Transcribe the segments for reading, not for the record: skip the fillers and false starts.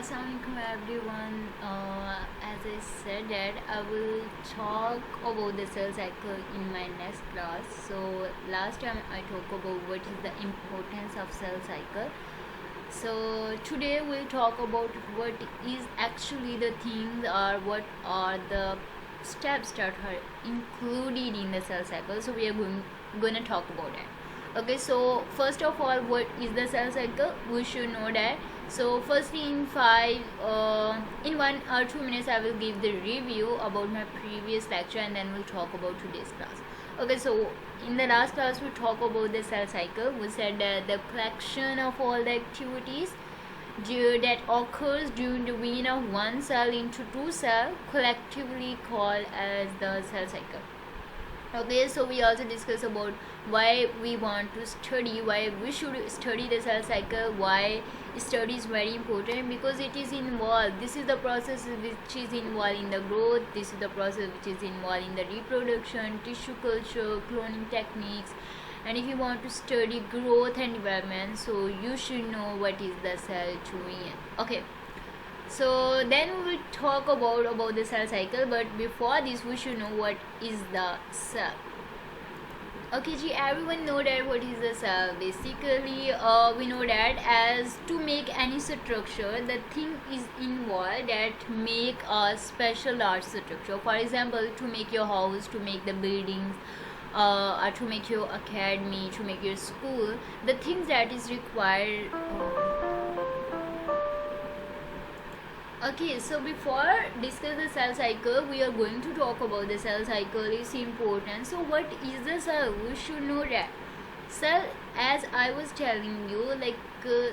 Assalamualaikum everyone. As I said that I will talk about the cell cycle in my next class. So last time I talked about what is the importance of cell cycle. So today we'll talk about what is actually the things or what are the steps that are included in the cell cycle. So we are going to talk about it. Okay, so first of all, what is the cell cycle? We should know that. So firstly, in 1 or 2 minutes I will give the review about my previous lecture, and then we'll talk about today's class. Okay, so in the last class we talked about the cell cycle. We said that the collection of all the activities that occurs during the division of one cell into two cells, collectively called as the cell cycle. Okay, so we also discuss about why we want to study, why we should study the cell cycle, why study is very important, because it is involved. This is the process which is involved in the growth, this is the process which is involved in the reproduction, tissue culture, cloning techniques. And if you want to study growth and development, so you should know what is the cell doing. Okay, so then we will talk about the cell cycle, but before this we should know what is the cell. Okay ji, everyone know that what is the cell. Basically we know that as to make any structure, the thing is involved that make a special large structure. For example, to make your house, to make the buildings, or to make your academy, to make your school, the things that is required. Okay, so before discuss the cell cycle, we are going to talk about the cell cycle is important. So what is the cell? We should know that cell, as I was telling you,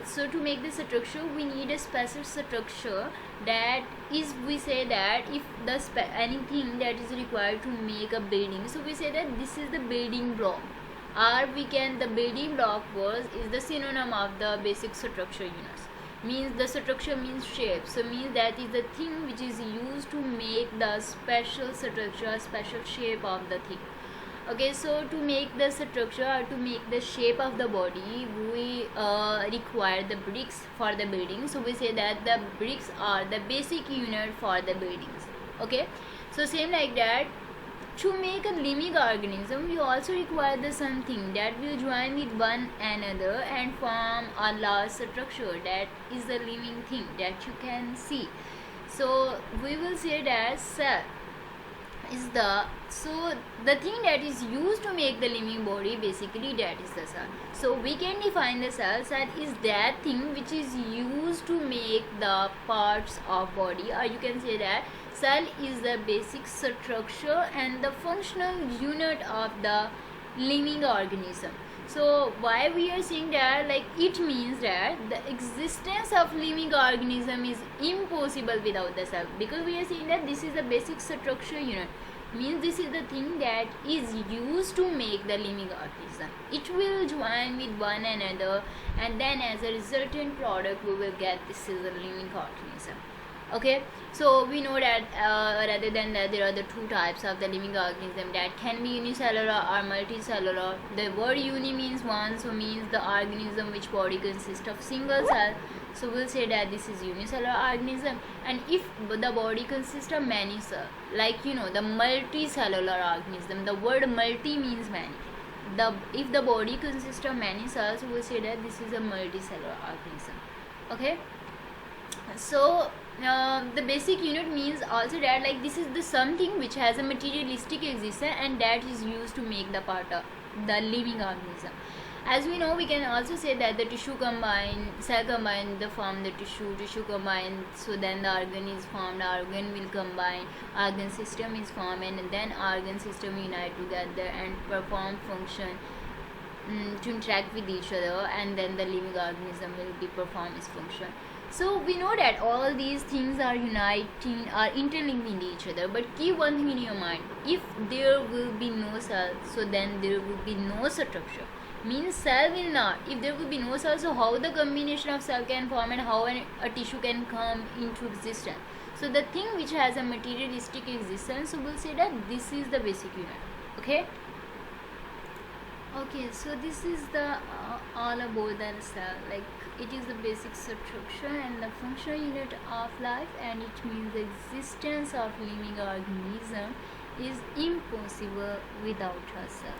so to make the structure we need a special structure. That is, we say that if the anything that is required to make a building, so we say that this is the building block, or we can, the building block was is the synonym of the basic structure units. Means the structure means shape, so means that is the thing which is used to make the special structure, special shape of the thing. Okay, so to make the structure or to make the shape of the body, we require the bricks for the building. So we say that the bricks are the basic unit for the buildings. Okay, so same like that, to make a living organism, we also require the something that will join with one another and form a large structure that is the living thing that you can see. So we will say that cell is the thing that is used to make the living body, basically that is the cell. So we can define the cell. Cell is that thing which is used to make the parts of body, or you can say that cell is the basic structure and the functional unit of the living organism. So why we are saying that, it means that the existence of living organism is impossible without the cell, because we are saying that this is the basic structure unit, means this is the thing that is used to make the living organism. It will join with one another, and then as a resultant product we will get this is a living organism. Okay, so we know that rather than that, there are the two types of the living organism that can be unicellular or multicellular. The word uni means one, so means the organism which body consists of single cell. So we'll say that this is unicellular organism. And if the body consists of many cells, the multicellular organism, the word multi means many. If the body consists of many cells, we'll say that this is a multicellular organism. Okay, so the basic unit means also that this is the something which has a materialistic existence and that is used to make the part of the living organism. As we know, we can also say that the tissue combine, cell combine, the form the tissue combine, so then the organ is formed, organ will combine, organ system is formed, and then organ system unite together and perform function to interact with each other, and then the living organism will be perform its function. So we know that all these things are uniting, are interlinked in each other. But keep one thing in your mind: if there will be no cell, so then there will be no structure. Means cell will not. If there will be no cell, so how the combination of cell can form and how a tissue can come into existence? So the thing which has a materialistic existence, so we'll say that this is the basic unit. Okay. Okay, so this is the all about the cell. it is the basic structure and the functional unit of life, and it means the existence of living organism is impossible without a cell.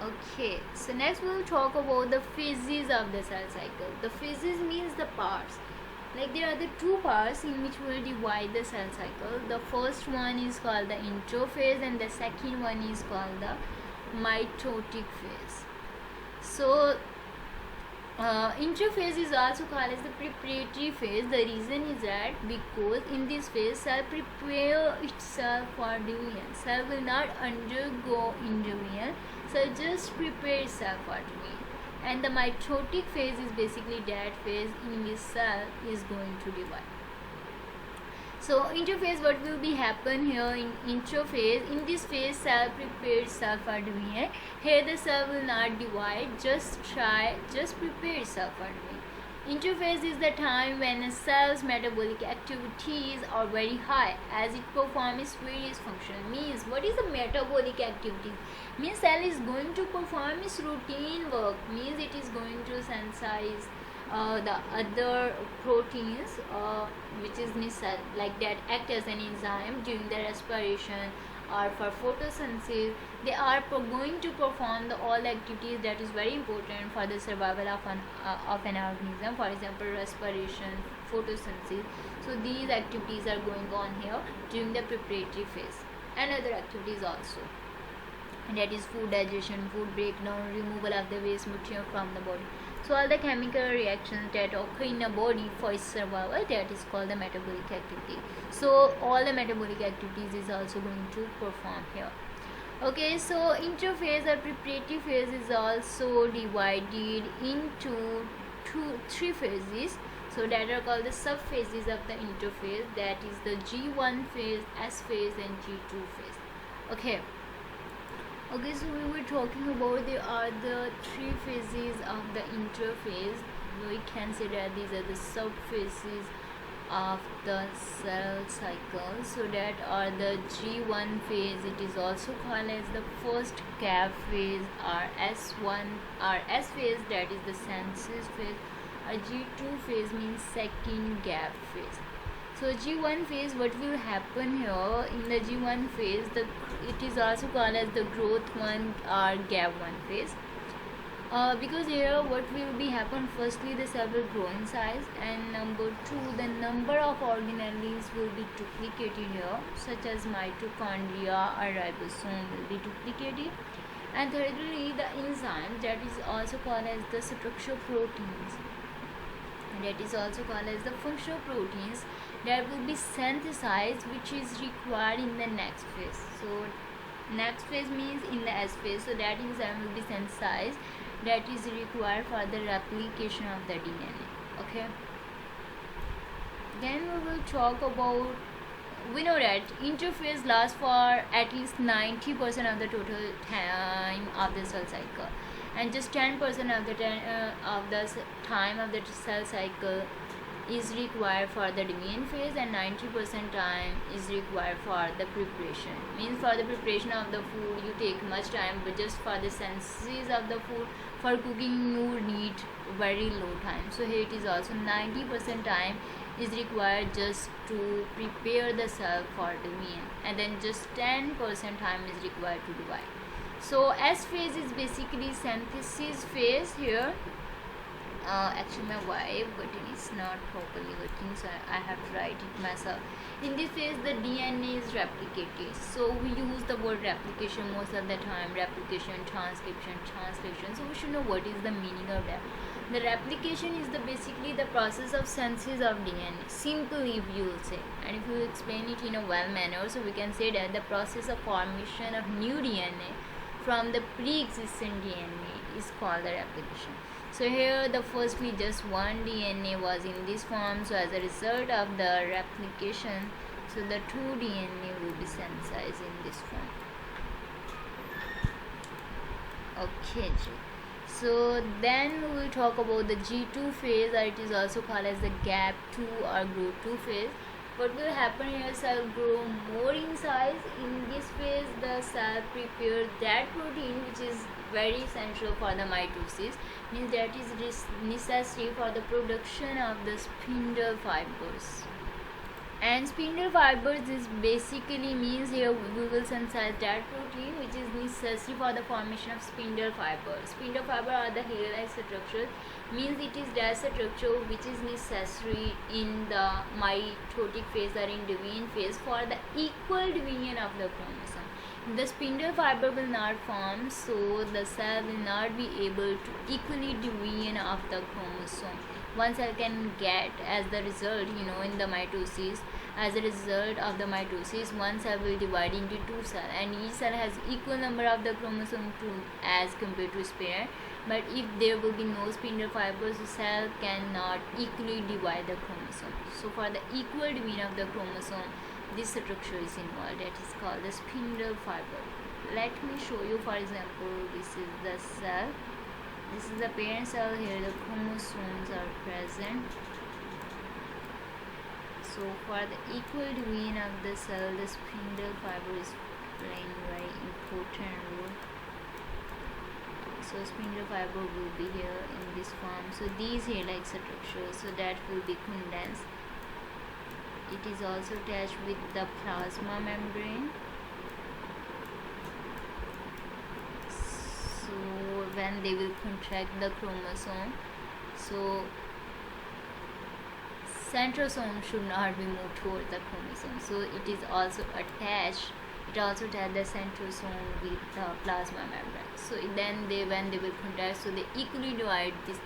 Okay, so next we will talk about the phases of the cell cycle. The phases means the parts. Like there are the two parts in which we will divide the cell cycle. The first one is called the interphase and the second one is called the mitotic phase. So interphase is also called as the preparatory phase. The reason is that because in this phase cell prepare itself for division. Cell will not undergo division, cell just prepare itself for division. And the mitotic phase is basically that phase in which cell is going to divide. So interphase, what will be happen here in interphase? In this phase cell prepares itself for division. Here the cell will not divide, just prepare itself for division. Interphase is the time when a cell's metabolic activities are very high as it performs various functions. Means what is the metabolic activity? Means cell is going to perform its routine work. Means it is going to synthesize the other proteins which is necessary, like that act as an enzyme during the respiration or for photosynthesis. They are going to perform all activities that is very important for the survival of an organism. For example, respiration, photosynthesis. So these activities are going on here during the preparatory phase, and other activities also. And that is food digestion, food breakdown, removal of the waste material from the body. So all the chemical reactions that occur in a body for its survival, that is called the metabolic activity. So all the metabolic activities is also going to perform here. Okay, so interphase or preparatory phase is also divided into three phases. So that are called the subphases of the interphase. That is the G1 phase, S phase and G2 phase. Okay, so we were talking about there are the three phases of the interphase. We can say that these are the subphases of the cell cycle. So that are the G1 phase, it is also called as the first gap phase, or S1 or S phase, that is the synthesis phase. A G2 phase means second gap phase. So G1 phase, what will happen here in the G1 phase, it is also called as the growth 1 or gap 1 phase. Because here what will be happen, firstly the cell will grow in size, and number 2, the number of organelles will be duplicated here, such as mitochondria or ribosome will be duplicated. And thirdly, the enzyme, that is also called as the structural proteins, and that is also called as the functional proteins, that will be synthesized, which is required in the next phase. So next phase means in the S phase, so that enzyme will be synthesized, that is required for the replication of the DNA. Okay, then we will talk about, we know that interphase lasts for at least 90% of the total time of the cell cycle, and just 10% of the time of the cell cycle is required for the division phase, and 90% time is required for the preparation. Means for the preparation of the food you take much time, but just for the synthesis of the food, for cooking you need very low time. So here it is also 90% time is required just to prepare the cell for division, and then just 10% time is required to divide. So S phase is basically synthesis phase here. Actually my Wi button is not properly working, so I have to write it myself. In this phase the DNA is replicated, so we use the word replication most of the time, replication, transcription. So we should know what is the meaning of that. The replication is basically the process of synthesis of DNA, simply if you will say, and if you explain it in a well manner, so we can say that the process of formation of new DNA from the pre-existing DNA is called the replication. So here the firstly just one DNA was in this form, so as a result of the replication, so the two DNA will be synthesized in this form. Okay, so then we will talk about the G2 phase, or it is also called as the gap 2 or growth 2 phase. What will happen here, cell grow more in size. In this phase the cell prepares that protein which is very essential for the mitosis, means that is necessary for the production of the spindle fibers. And spindle fibers is basically means here we will synthesize that protein which is necessary for the formation of spindle fibers. Spindle fiber are the hair-like structure, means it is that structure which is necessary in the mitotic phase or in division phase for the equal division of the chromosome. The spindle fiber will not form, so the cell will not be able to equally division of the chromosome. One cell can get as the result, in the mitosis, as a result of the mitosis, one cell will divide into two cells, and each cell has equal number of the chromosome 2 as compared to spare. But if there will be no spindle fibers, the cell cannot equally divide the chromosome. So for the equal division of the chromosome, this structure is involved, that is called the spindle fiber. Let me show you. For example, this is the cell, this is the parent cell, here the chromosomes are present. So for the equal division of the cell, the spindle fiber is playing very important role. So spindle fiber will be here in this form. So these hair-like structures, so that will be condensed. It is also attached with the plasma membrane. So when they will contract the chromosome, so centrosome should not be moved towards the chromosome. So it is also attached. It also attached the centrosome with the plasma membrane. So then when they will contract, so they equally divide this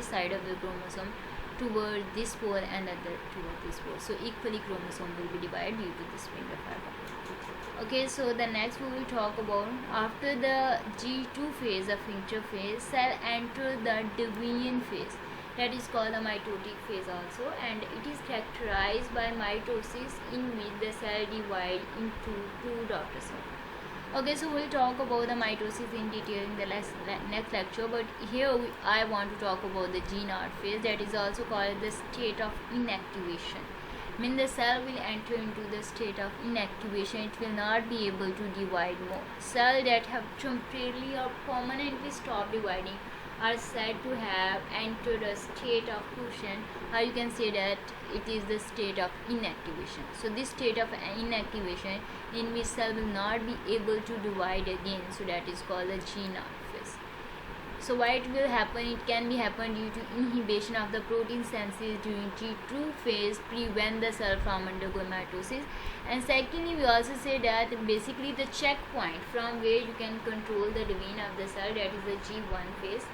side of the chromosome toward this pole and other toward this pole. So equally chromosome will be divided due to this spindle fiber. Okay, so the next we will talk about, after the G2 phase, the Fincher phase, cell enter the division phase, that is called the mitotic phase also, and it is characterized by mitosis in which the cell divide into two daughter cells. Okay, so we'll talk about the mitosis in detail in the next lecture, but here I want to talk about the G0 phase, that is also called the state of inactivation. Mean the cell will enter into the state of inactivation, it will not be able to divide more. Cells that have temporarily or permanently stopped dividing are said to have entered a state of fusion, or you can say that it is the state of inactivation. So this state of inactivation in which cell will not be able to divide again, so that is called the G0 phase. So why it will happen? It can be happen due to inhibition of the protein synthesis during G2 phase, prevent the cell from undergoing mitosis. And secondly, we also say that basically the checkpoint from where you can control the division of the cell, that is the G1 phase.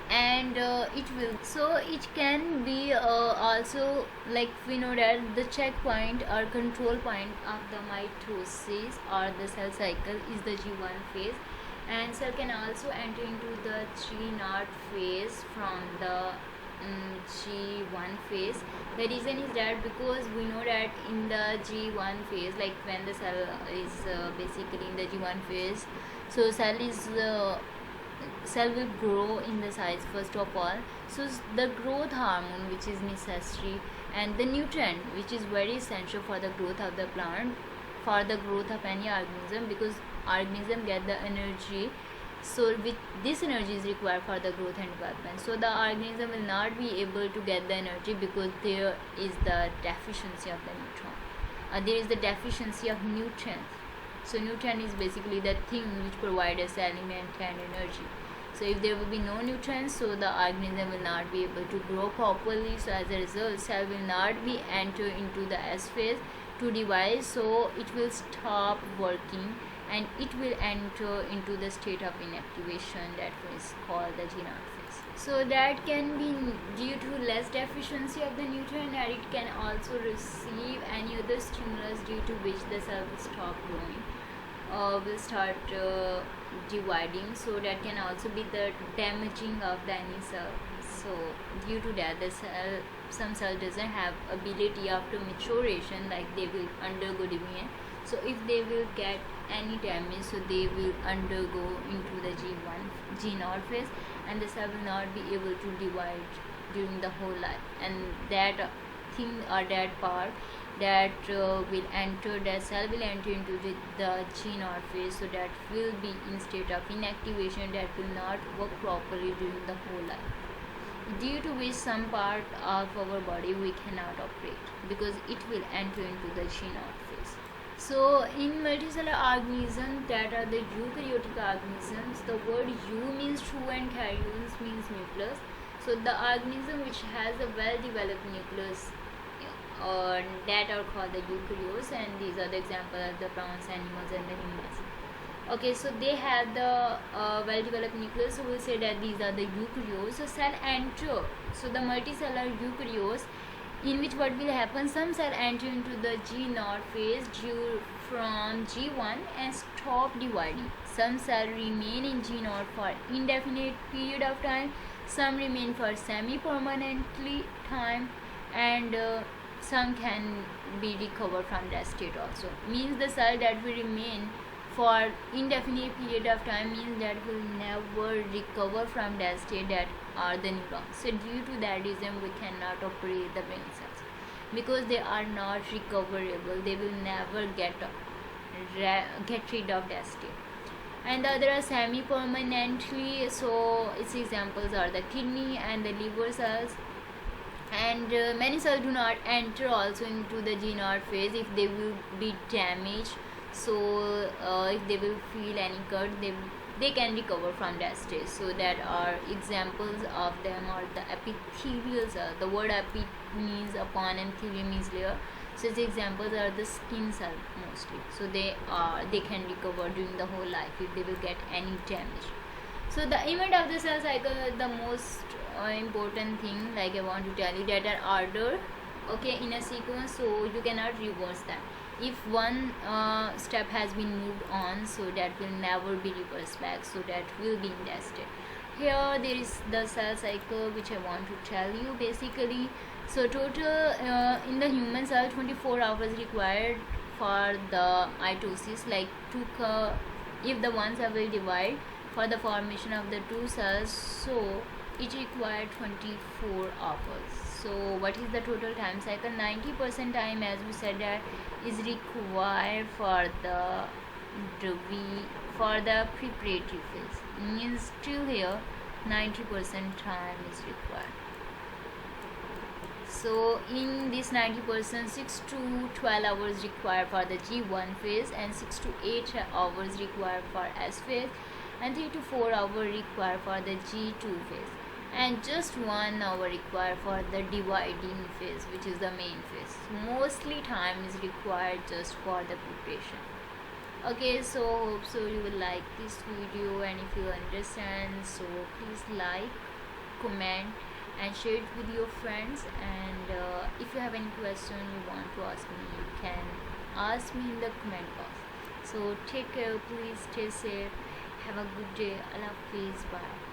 And it can be also, like we know that the checkpoint or control point of the mitosis or the cell cycle is the G1 phase, and cell can also enter into the G0 phase from the G1 phase. The reason is that because we know that in the G1 phase, like when the cell is basically in the G1 phase, so cell will grow in the size first of all. So the growth hormone which is necessary, and the nutrient which is very essential for the growth of the plant, for the growth of any organism, because organism get the energy, so with this energy is required for the growth and development. So the organism will not be able to get the energy because there is the deficiency of the neutron, there is the deficiency of nutrients. So nutrient is basically the thing which provides us element and energy. So if there will be no nutrients, so the organism will not be able to grow properly. So as a result, cell will not be enter into the S phase to divide, so it will stop working and it will enter into the state of inactivation, that is called the G0 phase. So that can be due to less deficiency of the nutrient, and it can also receive any other stimulus due to which the cell will stop growing or will start dividing. So that can also be the damaging of the any cell. So due to that, the cell, some cell doesn't have ability after maturation, like they will undergo division. So if they will get any damage, so they will undergo into the G0 phase, and the cell will not be able to divide during the whole life, and that thing or that part that will enter, that cell will enter into the G naught phase, so that will be in state of inactivation, that will not work properly during the whole life, due to which some part of our body we cannot operate because it will enter into the G naught phase. So in multicellular organisms, that are the eukaryotic organisms, the word "eu" means true and "karyons" means nucleus. So the organism which has a well-developed nucleus, that are called the eukaryotes, and these are the examples of the plants, animals, and the humans. Okay, so they have the well-developed nucleus, so we'll say that these are the eukaryotes. So cell enter, so the multicellular eukaryotes, in which what will happen, some cell enter into the G naught phase due from G1 and stop dividing. Some cell remain in G naught for indefinite period of time, some remain for semi-permanently time, and some can be recovered from that state also. Means the cell that will remain for indefinite period of time means that will never recover from that state, that are the neurons. So due to that reason we cannot operate the brain cells because they are not recoverable, they will never get rid of that state. And the other are semi-permanently, so its examples are the kidney and the liver cells. And many cells do not enter also into the G naught phase if they will be damaged. So if they will feel any cut, they can recover from that stage. So that are examples of them are the epithelial cell. The word epi means upon and thelium means layer. So its examples are the skin cell mostly. So they can recover during the whole life if they will get any damage. So the event of the cell cycle is the most important thing, like I want to tell you, that are order, okay, in a sequence, so you cannot reverse that. If one step has been moved on, so that will never be reversed back, so that will be in that state. Here there is the cell cycle which I want to tell you basically. So total in the human cell 24 hours required for the mitosis, like if the one cell will divide for the formation of the two cells, so it required 24 hours. So what is the total time cycle? 90% time, as we said, that is required for the preparatory phase. Means still here 90% time is required. So in this 90%, 6 to 12 hours required for the G1 phase, and 6 to 8 hours required for S phase, and 3 to 4 hours required for the G2 phase, and just 1 hour required for the dividing phase, which is the main phase. Mostly time is required just for the preparation. Okay, so hope so you will like this video, and if you understand, so please like, comment, and share it with your friends. And if you have any question you want to ask me, you can ask me in the comment box. So take care, please stay safe, have a good day. Allah Hafiz, bye.